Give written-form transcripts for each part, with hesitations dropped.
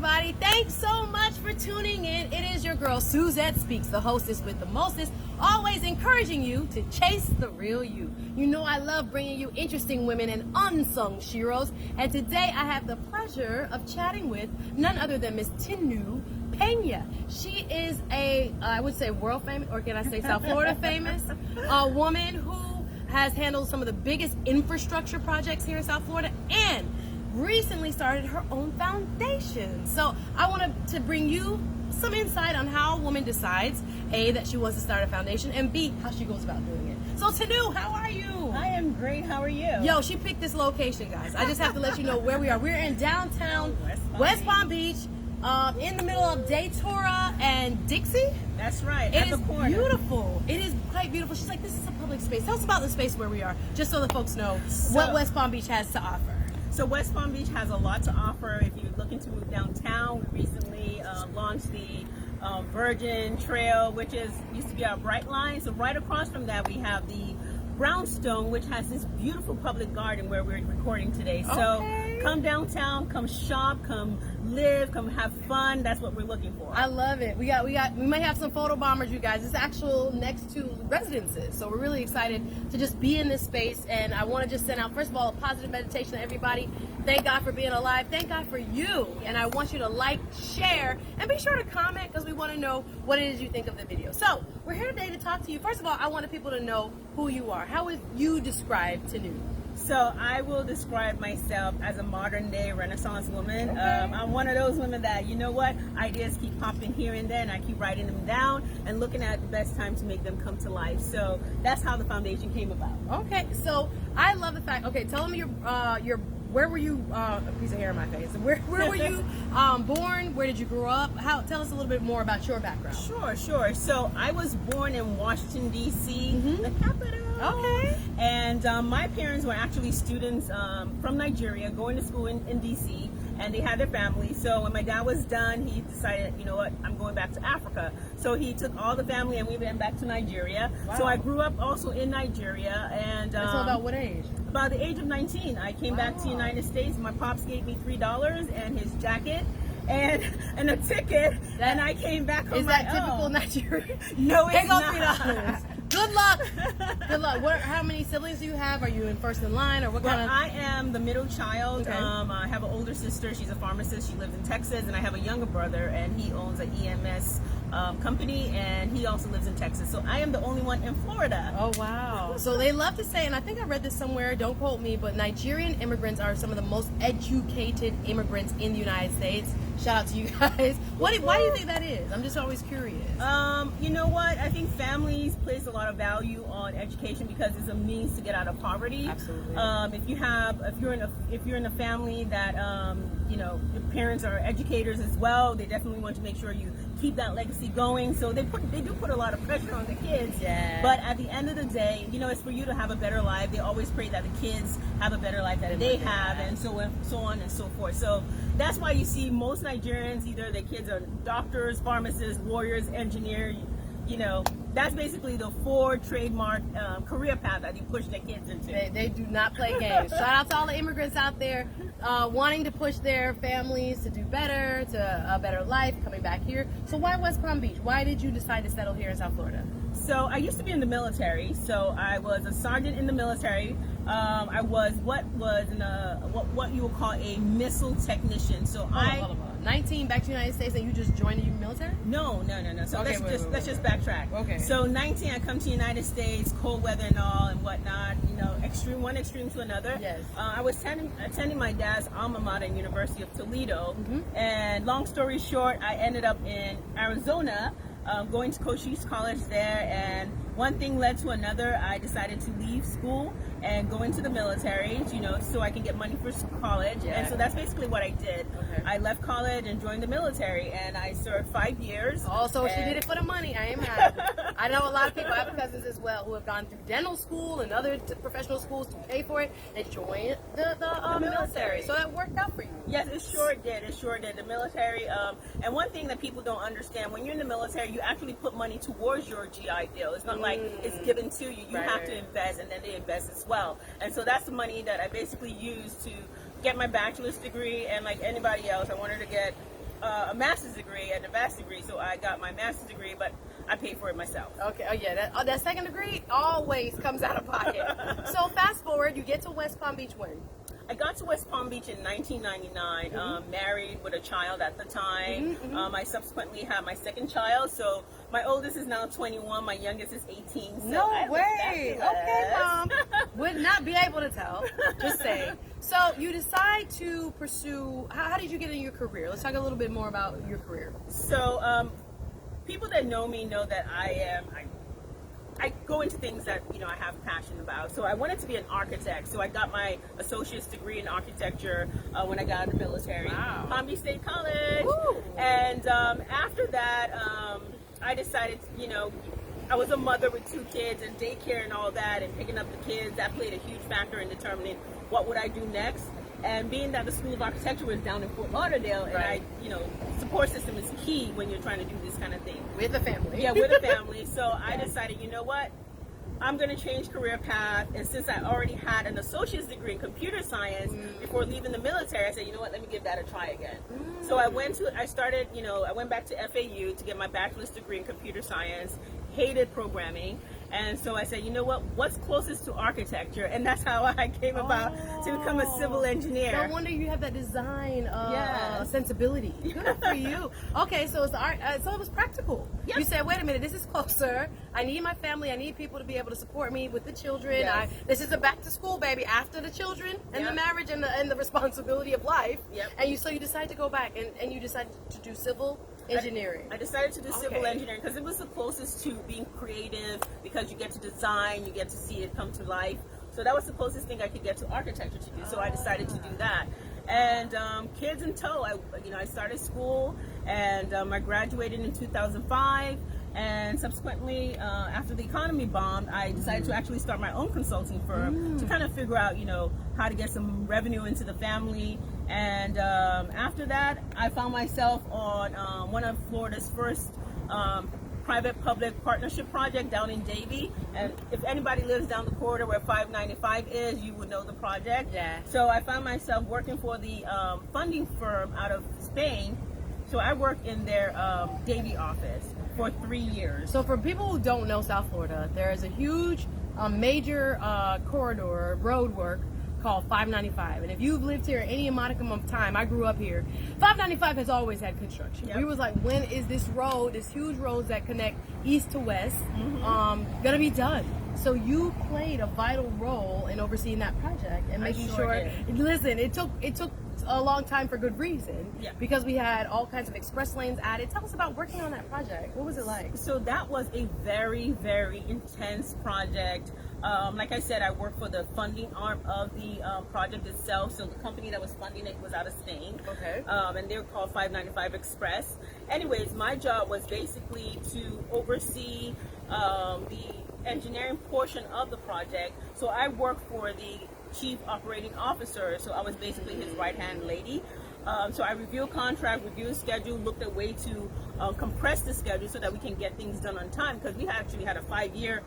everybody. Thanks so much for tuning in. It is your girl, Suzette Speaks, the hostess with the mostest, always encouraging you to chase the real you. You know I love bringing you interesting women and unsung sheroes. And today I have the pleasure of chatting with none other than Miss Tinu Peña. She is a, I would say world famous, or can I say South Florida famous, a woman who has handled some of the biggest infrastructure projects here in South Florida and recently started her own foundation. So I wanted to bring you some insight on how a woman decides, A, that she wants to start a foundation, and B, how she goes about doing it. So Tinu, how are you? I am great. How are you? Yo, she picked this location, guys. I just have to let you know where we are. We're in downtown West Palm Beach, in the middle of Datura and Dixie. That's right. It is beautiful. It is quite beautiful. She's like, this is a public space. Tell us about the space where we are, just so the folks know what West Palm Beach has to offer. So West Palm Beach has a lot to offer. If you're looking to move downtown, we recently launched the Virgin Trail, which used to be our Bright Line. So right across from that, we have the Brownstone, which has this beautiful public garden where we're recording today. So come downtown, come shop, come live, come have fun. That's what we're looking for. I love it. We might have some photo bombers, you guys. It's actual next to residences. So we're really excited to just be in this space. And I want to just send out, first of all, a positive meditation to everybody. Thank God for being alive. Thank God for you. And I want you to like, share, and be sure to comment because we want to know what it is you think of the video. So we're here today to talk to you. First of all, I wanted people to know who you are. How would you describe Tinu? So I will describe myself as a modern day Renaissance woman. I'm one of those women that, you know what, ideas keep popping here and there, and I keep writing them down and looking at the best time to make them come to life. So that's how the foundation came about. Okay, so I love the fact, tell them where were you, a piece of hair in my face, where were you born, where did you grow up, tell us a little bit more about your background. Sure. So I was born in Washington, D.C., the capital. Okay. And my parents were actually students from Nigeria going to school in D.C., and they had their family. So when my dad was done, he decided, you know what, I'm going back to Africa. So he took all the family and we went back to Nigeria. Wow. So I grew up also in Nigeria. And so about what age? About the age of 19. I came back to the United States. My pops gave me $3 and his jacket and a ticket, and I came back on my own. Is that typical Nigerian? No, it's not. $3. Good luck. Good luck. How many siblings do you have? Are you in first in line, or what kind of? I am the middle child. Okay. I have an older sister. She's a pharmacist. She lives in Texas, and I have a younger brother, and he owns an EMS company, and he also lives in Texas. So I am the only one in Florida. Oh wow! So they love to say, and I think I read this somewhere. Don't quote me, but Nigerian immigrants are some of the most educated immigrants in the United States. Shout out to you guys. Why do you think that is? I'm just always curious. You know what? I think families place a lot of value on education because it's a means to get out of poverty. Absolutely. If you're in a family that your parents are educators as well, they definitely want to make sure you keep that legacy going. So they do put a lot of pressure on the kids. Yeah. But at the end of the day, it's for you to have a better life. They always pray that the kids have a better life that they have, and so on and so forth. So that's why you see most Nigerians, either their kids are doctors, pharmacists, lawyers, engineers. That's basically the 4 trademark career path that you push their kids into. They do not play games. Shout out to all the immigrants out there wanting to push their families to do better, to a better life, coming back here. So why West Palm Beach? Why did you decide to settle here in South Florida? So I used to be in the military. So I was a sergeant in the military. I was what you would call a missile technician. So hold on. 19 back to the United States, and you just joined the military? No. So let's just backtrack. Okay. So 19, I come to the United States, cold weather and all and whatnot. One extreme to another. Yes. I was attending my dad's alma mater, University of Toledo, and long story short, I ended up in Arizona. Going to Cochise College there, and one thing led to another. I decided to leave school and go into the military, so I can get money for college. Yeah. And so that's basically what I did. Okay. I left college and joined the military, and I served 5 years. Oh, so she did it for the money. I am happy. I know a lot of people, I have cousins as well, who have gone through dental school and other professional schools to pay for it and join the military. So that worked out for you. Yes, it sure did. The military, and one thing that people don't understand, when you're in the military, you actually put money towards your GI Bill. It's not like it's given to you. You have to invest, and then they invest as well. And so that's the money that I basically used to get my bachelor's degree, and like anybody else, I wanted to get a master's degree and a bachelor's degree, so I got my master's degree, but I paid for it myself. Okay. Oh yeah. That second degree always comes out of pocket. So fast forward, you get to West Palm Beach when? I got to West Palm Beach in 1999, married with a child at the time. I subsequently had my second child, so my oldest is now 21, my youngest is 18. So No I look way. fabulous. Okay, Mom. Would not be able to tell. Just saying. So you decide to pursue, how did you get in your career? Let's talk a little bit more about your career. So people that know me know that I go into things that, you know, I have passion about. So I wanted to be an architect. So I got my associate's degree in architecture when I got out of the military. Wow. Palm Beach State College. Woo. And after that, I decided, you know, I was a mother with 2 kids and daycare and all that and picking up the kids. That played a huge factor in determining what would I do next. And being that the School of Architecture was down in Fort Lauderdale, and Right. support system is key when you're trying to do this kind of thing. With a family. Yeah, with a family. So I decided, you know what? I'm going to change career path. And since I already had an associate's degree in computer science before leaving the military, I said, you know what? Let me give that a try again. So I went back to FAU to get my bachelor's degree in computer science, hated programming. And so I said, you know what? What's closest to architecture? And that's how I came about to become a civil engineer. No wonder you have that design Yes. sensibility. Good for you. Okay, so it's art. So it was practical. Yep. You said, wait a minute, this is closer. I need my family. I need people to be able to support me with the children. Yes. This is a back to school, baby. After the children and the Yep. marriage and the responsibility of life. Yep. And you decided to go back and you decided to do civil engineering. I decided to do civil Okay. engineering because it was the closest to being creative, because you get to design, you get to see it come to life. So that was the closest thing I could get to architecture to do. So I decided to do that. And kids in tow, I started school and I graduated in 2005. And subsequently, after the economy bombed, I decided to actually start my own consulting firm to kind of figure out, how to get some revenue into the family. And after that, I found myself on one of Florida's first private-public partnership project down in Davie. And if anybody lives down the corridor where 595 is, you would know the project. Yeah. So I found myself working for the funding firm out of Spain. So I worked in their Davie office for 3 years. So for people who don't know South Florida, there is a huge major corridor road work called 595. And if you've lived here any modicum of time, I grew up here, 595 has always had construction. Yep. We was like, when is this road, this huge road that connect east to west, gonna be done? So you played a vital role in overseeing that project and making sure did. Listen, it took a long time for good reason. Yeah. Because we had all kinds of express lanes added. Tell us about working on that project. What was it like? So that was a very, very intense project. Like I said, I worked for the funding arm of the project itself. So the company that was funding it was out of Spain. Okay. And they were called 595 Express. Anyways, my job was basically to oversee the engineering portion of the project. So I worked for the chief operating officer. So I was basically his right-hand lady. So I reviewed contract, reviewed schedule, looked at way to compress the schedule so that we can get things done on time, because we actually had a 5-year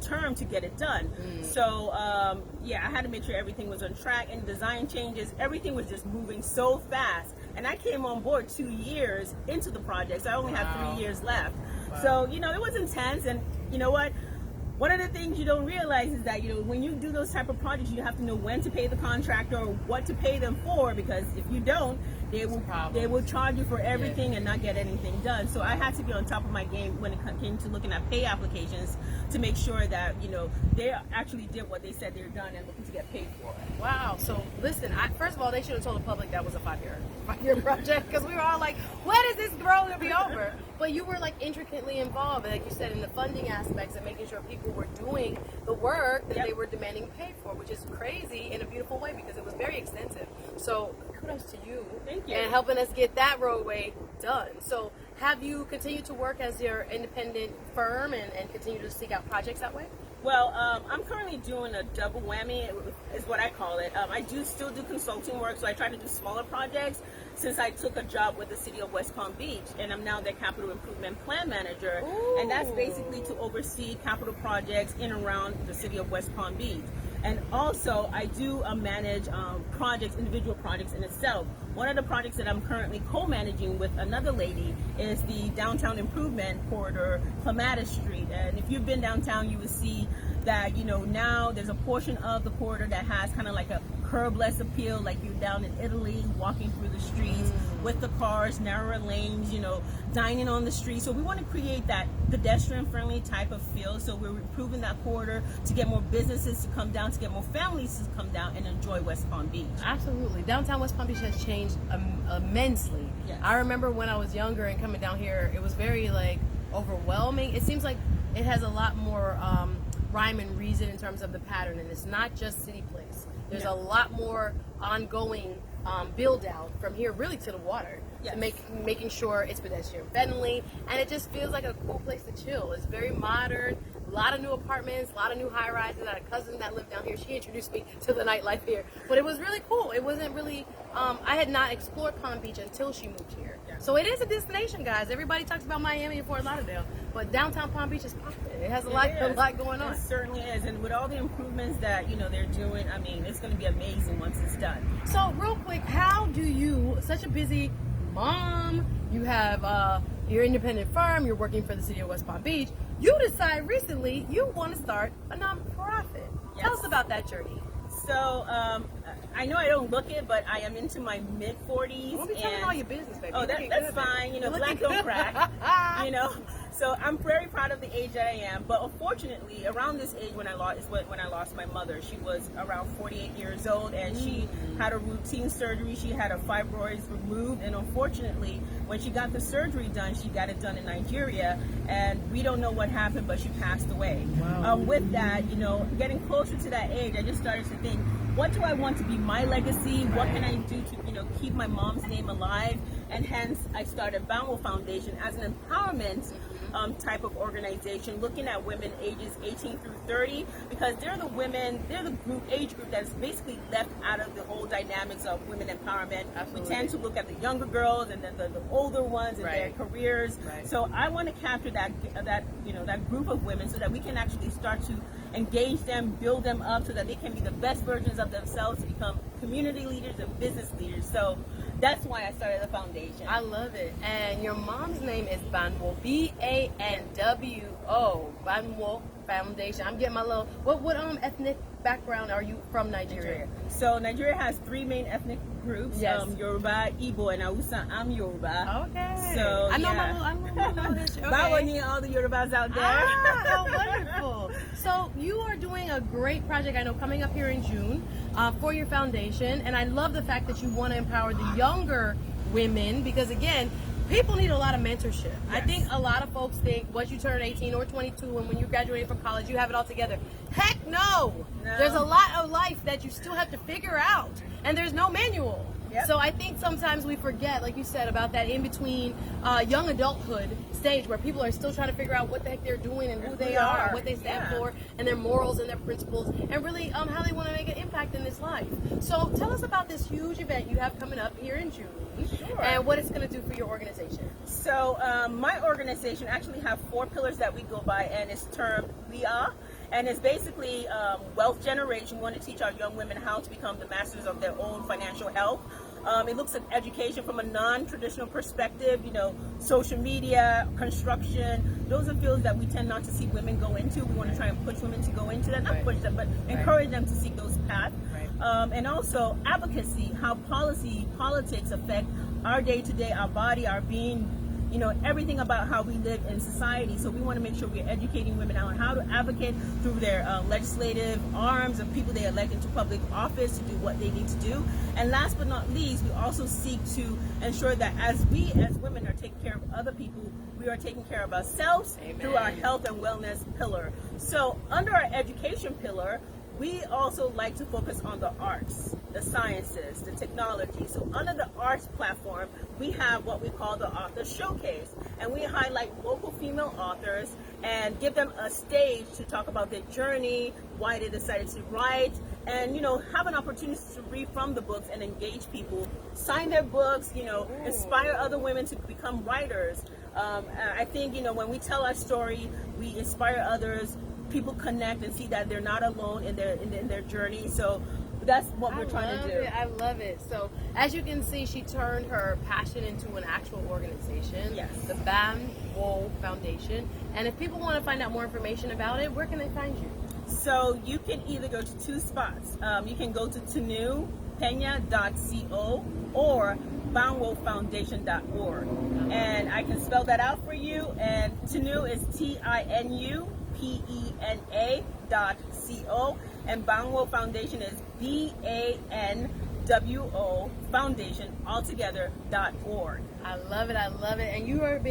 term to get it done. So I had to make sure everything was on track, and design changes, everything was just moving so fast. And I came on board 2 years into the project, so I only had 3 years left. So, it was intense, and you know what? One of the things you don't realize is that, when you do those type of projects, you have to know when to pay the contractor or what to pay them for, because if you don't, they will charge you for everything and not get anything done. So I had to be on top of my game when it came to looking at pay applications to make sure that, they actually did what they said they were done and looking to get paid for it. Wow. So listen, first of all, they should have told the public that was a 5-year project, because we were all like, when is this road gonna be over? But you were like intricately involved, like you said, in the funding aspects and making sure people were doing the work that they were demanding paid for, which is crazy in a beautiful way, because it was very extensive. So kudos to you. Thank you. And helping us get that roadway done. So have you continued to work as your independent firm and continue to seek out projects that way? Well, I'm currently doing a double whammy, is what I call it. I still do consulting work, so I try to do smaller projects, since I took a job with the city of West Palm Beach, and I'm now their capital improvement plan manager. Ooh. And that's basically to oversee capital projects in and around the city of West Palm Beach. And also, I do manage projects, individual projects in itself. One of the projects that I'm currently co-managing with another lady is the downtown improvement corridor, Clematis Street. And if you've been downtown, you will see that, you know, now there's a portion of the corridor that has kind of like a curbless appeal, like you're down in Italy, walking through the streets with the cars, narrower lanes, you know, dining on the street. So we want to create that pedestrian-friendly type of feel. So we're improving that corridor to get more businesses to come down, to get more families to come down and enjoy West Palm Beach. Absolutely. Downtown West Palm Beach has changed immensely. Yes. I remember when I was younger and coming down here, it was very like overwhelming. It seems like it has a lot more rhyme and reason in terms of the pattern, and it's not just City Place. There's a lot more ongoing build out from here really to the water, to making sure it's pedestrian friendly, and it just feels like a cool place to chill. It's very modern, a lot of new apartments, a lot of new high rises. I had a cousin that lived down here. She introduced me to the nightlife here, but it was really cool. It wasn't really I had not explored Palm Beach until she moved here. So it is a destination, guys. Everybody talks about Miami and Fort Lauderdale, but downtown Palm Beach is popping. It has a lot going on. It certainly is, and with all the improvements that, you know, they're doing, I mean, it's going to be amazing once it's done. So real quick, how do you, such a busy mom, you have your independent firm, you're working for the city of West Palm Beach, you decide recently you want to start a nonprofit. Yes. Tell us about that journey. So I know I don't look it, but I am into my mid-40s. Don't be telling all your business, baby. Oh, that's fine. You know, black don't crack. You know, so I'm very proud of the age that I am. But unfortunately, around this age when I lost my mother, she was around 48 years old, and she had a routine surgery. She had her fibroids removed, and unfortunately, when she got the surgery done, she got it done in Nigeria, and we don't know what happened, but she passed away. Wow. With that, you know, getting closer to that age, I just started to think, what do I want to be my legacy? What can I do to, you know, keep my mom's name alive? And hence, I started Banwo Foundation as an empowerment type of organization, looking at women ages 18 through 30, because they're the age group that's basically left out of the whole dynamics of women empowerment. Absolutely. We tend to look at the younger girls and then the older ones and their careers. So I want to capture that group of women so that we can actually start to engage them, build them up so that they can be the best versions of themselves to become community leaders and business leaders. So that's why I started the foundation. I love it. And your mom's name is Banwo, B-A-N-W-O, Banwo Foundation. I'm getting my little, what ethnic background are you from Nigeria? So Nigeria has three main ethnic groups, Yes. Yoruba, Igbo, and Hausa. I'm Yoruba. Okay. So I know yeah. my little history. Okay. Banwo near all the Yorubas out there. Ah, how wonderful. So you are doing a great project, I know, coming up here in June for your foundation. And I love the fact that you want to empower the younger women because, again, people need a lot of mentorship. Yes. I think a lot of folks think once you turn 18 or 22 and when you graduate from college, you have it all together. Heck no. There's a lot of life that you still have to figure out. And there's no manual. Yep. So I think sometimes we forget, like you said, about that in-between young adulthood stage where people are still trying to figure out what the heck they're doing and who they are, what they stand for, and their morals and their principles, and really how they want to make an impact in this life. So tell us about this huge event you have coming up here in June and what it's going to do for your organization. So my organization actually have 4 pillars that we go by, and it's termed We Are. And it's basically wealth generation. We want to teach our young women how to become the masters of their own financial health. It looks at education from a non-traditional perspective, you know, social media, construction. Those are fields that we tend not to see women go into. We want to try and push women to go into that, not push them, but encourage them to seek those paths. And also advocacy, how politics affect our day-to-day, our body, our being, you know, everything about how we live in society. So we want to make sure we're educating women on how to advocate through their legislative arms of people they elect into public office to do what they need to do. And last but not least, we also seek to ensure that as we as women are taking care of other people, we are taking care of ourselves through our health and wellness pillar. So under our education pillar, we also like to focus on the arts, the sciences, the technology. So under the arts platform, we have what we call the Author Showcase. And we highlight local female authors and give them a stage to talk about their journey, why they decided to write, and, you know, have an opportunity to read from the books and engage people, sign their books, you know, inspire other women to become writers. I think, you know, when we tell our story, we inspire others. people connect and see that they're not alone in their journey. So that's what we're trying to do. I love it. So as you can see, she turned her passion into an actual organization. Yes. The Banwo Foundation. And if people want to find out more information about it, where can they find you? So you can either go to two spots. You can go to tinupeña.co or banwofoundation.org. And I can spell that out for you. And Tinu is TINUPENA.co. And Banwo Foundation is BANWO Foundation altogether.org. I love it. I love it. And you have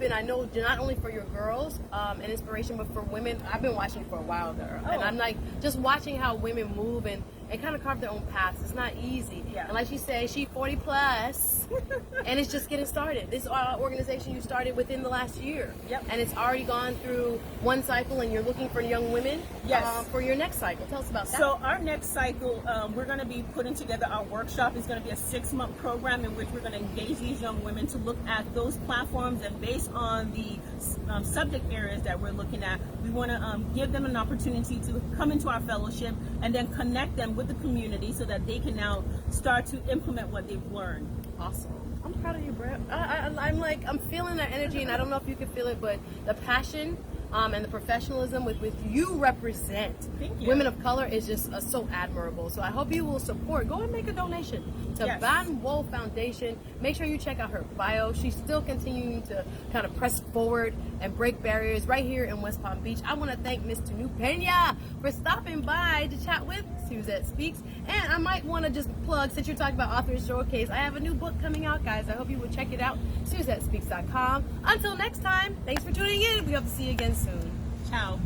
been, I know, not only for your girls, an inspiration, but for women. I've been watching for a while there. And I'm like, just watching how women move and kind of carve their own paths. It's not easy. Yeah. And like she said, she's 40 plus, and it's just getting started. This organization you started within the last year. Yep. And it's already gone through one cycle, and you're looking for young women for your next cycle. Tell us about that. So our next cycle, we're going to be putting together our workshop. It's going to be a 6-month program in which we're going to engage these young women to look at those platforms, and based on the subject areas that we're looking at, we want to give them an opportunity to come into our fellowship and then connect them with the community so that they can now start to implement what they've learned. Awesome. I'm proud of you, Brett. I'm feeling that energy, and I don't know if you can feel it, but the passion and the professionalism with you represent Thank you. women of color is just so admirable. So I hope you will support. Go and make a donation to Banwo Foundation. Make sure you check out her bio. She's still continuing to kind of press forward and break barriers right here in West Palm Beach. I want to thank Miss Tinu Peña for stopping by to chat with Suzette Speaks. And I might want to just plug, since you're talking about Authors Showcase, I have a new book coming out, guys. I hope you will check it out. SuzetteSpeaks.com. Until next time, thanks for tuning in. We hope to see you again soon. Ciao.